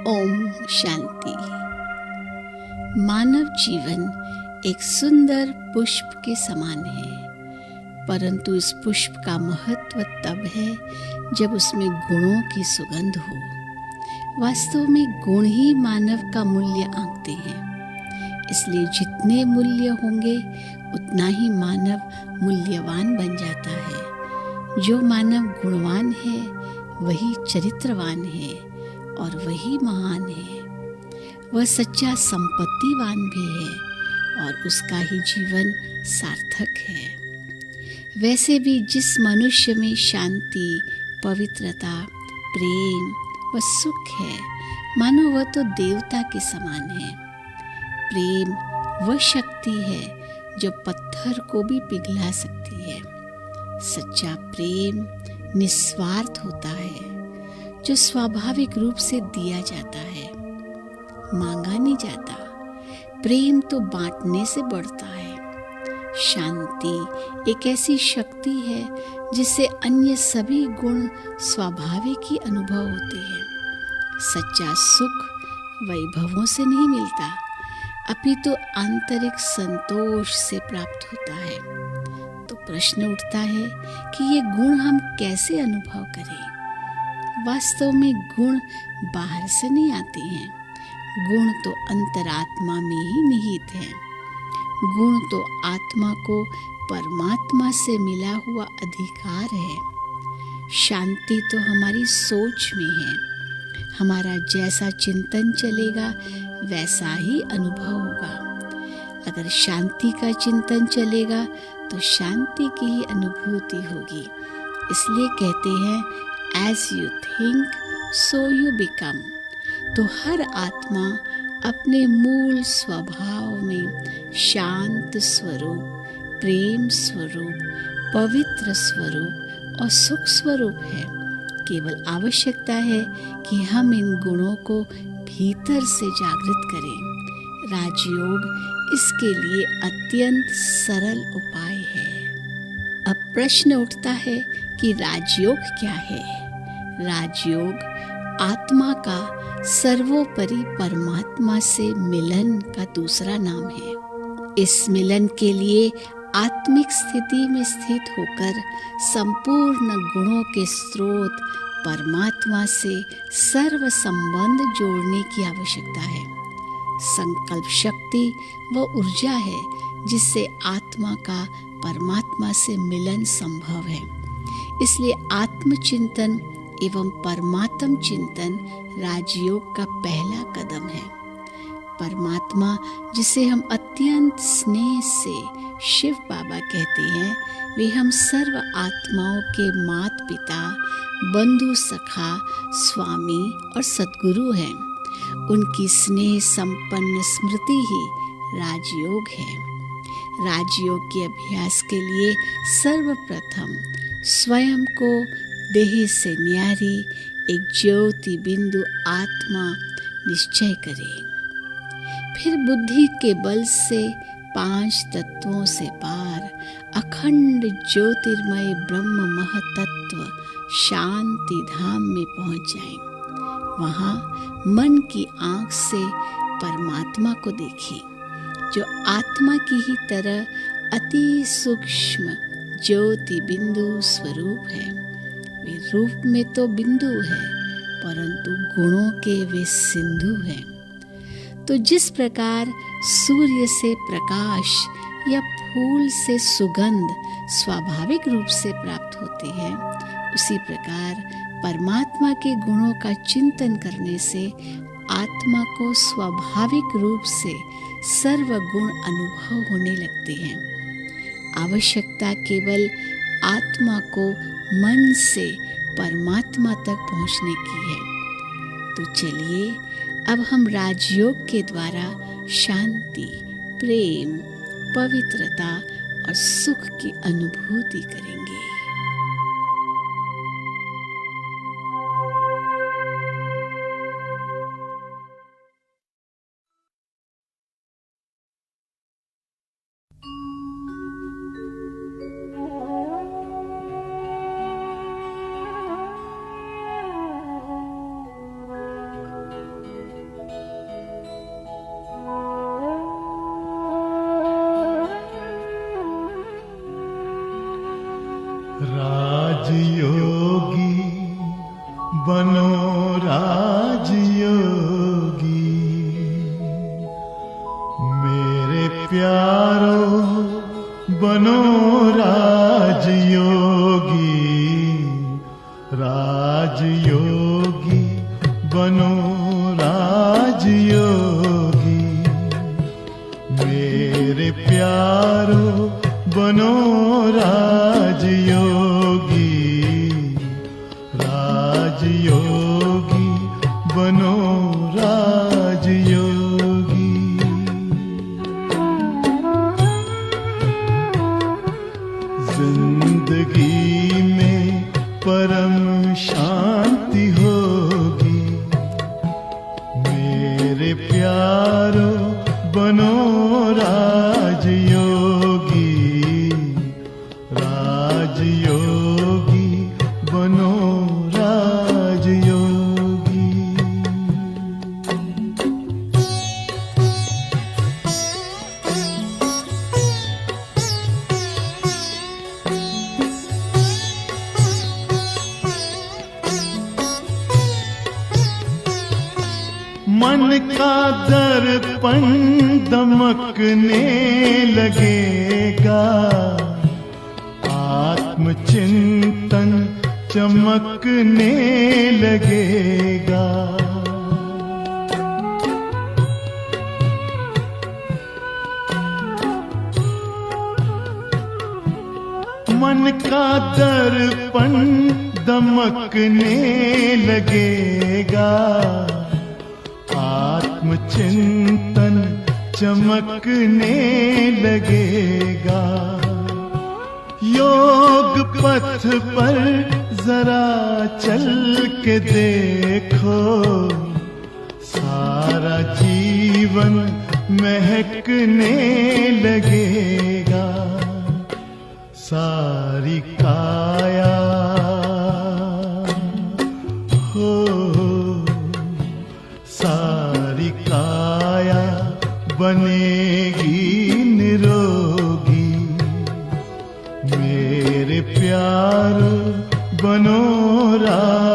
ओम शांति। मानव जीवन एक सुंदर पुष्प के समान है, परंतु इस पुष्प का महत्व तब है जब उसमें गुणों की सुगंध हो। वास्तव में गुण ही मानव का मूल्य आंकते हैं, इसलिए जितने मूल्य होंगे उतना ही मानव मूल्यवान बन जाता है। जो मानव गुणवान है वही चरित्रवान है और वही महान है। वह सच्चा संपत्तिवान भी है और उसका ही जीवन सार्थक है। वैसे भी जिस मनुष्य में शांति, पवित्रता, प्रेम व सुख है, मानो वह तो देवता के समान है। प्रेम वह शक्ति है जो पत्थर को भी पिघला सकती है। सच्चा प्रेम निस्वार्थ होता है, जो स्वाभाविक रूप से दिया जाता है, मांगा नहीं जाता। प्रेम तो बांटने से बढ़ता है। शांति एक ऐसी शक्ति है जिससे अन्य सभी गुण स्वाभाविक ही अनुभव होते हैं। सच्चा सुख वैभवों से नहीं मिलता, अपितु आंतरिक संतोष से प्राप्त होता है। तो प्रश्न उठता है कि ये गुण हम कैसे अनुभव करें? वास्तव में गुण बाहर से नहीं आते हैं, गुण तो अंतरात्मा में ही निहित है। गुण तो आत्मा को परमात्मा से मिला हुआ अधिकार है। शांति तो हमारी सोच में है। हमारा जैसा चिंतन चलेगा वैसा ही अनुभव होगा। अगर शांति का चिंतन चलेगा तो शांति की ही अनुभूति होगी। इसलिए कहते हैं, as you think so you become. तो हर आत्मा अपने मूल स्वभाव में शांत स्वरूप, प्रेम स्वरूप, पवित्र स्वरूप और सुख स्वरूप है। केवल आवश्यकता है कि हम इन गुणों को भीतर से जागृत करें। राजयोग इसके लिए अत्यंत सरल उपाय है। अब प्रश्न उठता है कि राजयोग क्या है? राजयोग आत्मा का सर्वोपरि परमात्मा से मिलन का दूसरा नाम है। इस मिलन के लिए आत्मिक स्थिति में स्थित होकर संपूर्ण गुणों के स्रोत परमात्मा से सर्व संबंध जोड़ने की आवश्यकता है। संकल्प शक्ति वो ऊर्जा है जिससे आत्मा का परमात्मा से मिलन संभव है। इसलिए आत्मचिंतन एवं परमात्म चिंतन राजयोग का पहला कदम है। परमात्मा जिसे हम अत्यंत स्नेह से शिव बाबा कहते हैं, वे हम सर्व आत्माओं के मात पिता, बंधु सखा, स्वामी और सद्गुरु हैं। उनकी स्नेह संपन्न स्मृति ही राजयोग है। राजयोग के अभ्यास के लिए सर्वप्रथम स्वयं को देह से न्यारी एक ज्योति बिंदु आत्मा निश्चय करें। फिर बुद्धि के बल से 5 तत्वों से पार अखंड ज्योतिर्मय ब्रह्म महतत्व शांति धाम में पहुंच जाएं। वहां मन की आंख से परमात्मा को देखें, जो आत्मा की ही तरह अति सूक्ष्म ज्योति बिंदु स्वरूप है। वे रूप में तो बिंदु है, परंतु गुणों के वे सिंधु हैं। तो जिस प्रकार सूर्य से प्रकाश या फूल से सुगंध स्वाभाविक रूप से प्राप्त होती है, उसी प्रकार परमात्मा के गुणों का चिंतन करने से आत्मा को स्वाभाविक रूप से सर्वगुण अनुभव होने लगते हैं। आवश्यकता केवल आत्मा को मन से परमात्मा तक पहुंचने की है। तो चलिए अब हम राजयोग के द्वारा शांति, प्रेम, पवित्रता और सुख की अनुभूति करेंगे। राजयोगी बनो राजयोगी, मेरे प्यारो बनो राजयोगी, राजयोगी बनो राजयोगी, मेरे प्यारो बनो राजयोगी, राजयोगी बनो राजयोगी। जिंदगी में परम शांति होगी, मेरे प्यारो बनो राजयोगी, राजयोगी बनो राजयोगी। मन का दर्पण दमकने लगेगा, आत्मचिंतन चमकने लगेगा। मन का दर्पण दमकने लगेगा, आत्मचिंतन चमकने लगेगा। योग पथ पर जरा चल के देखो, सारा जीवन महकने लगेगा। सारी काया हो, सारी काया बनेगी निरोगी, मेरे प्यारो बनो राजयोगी,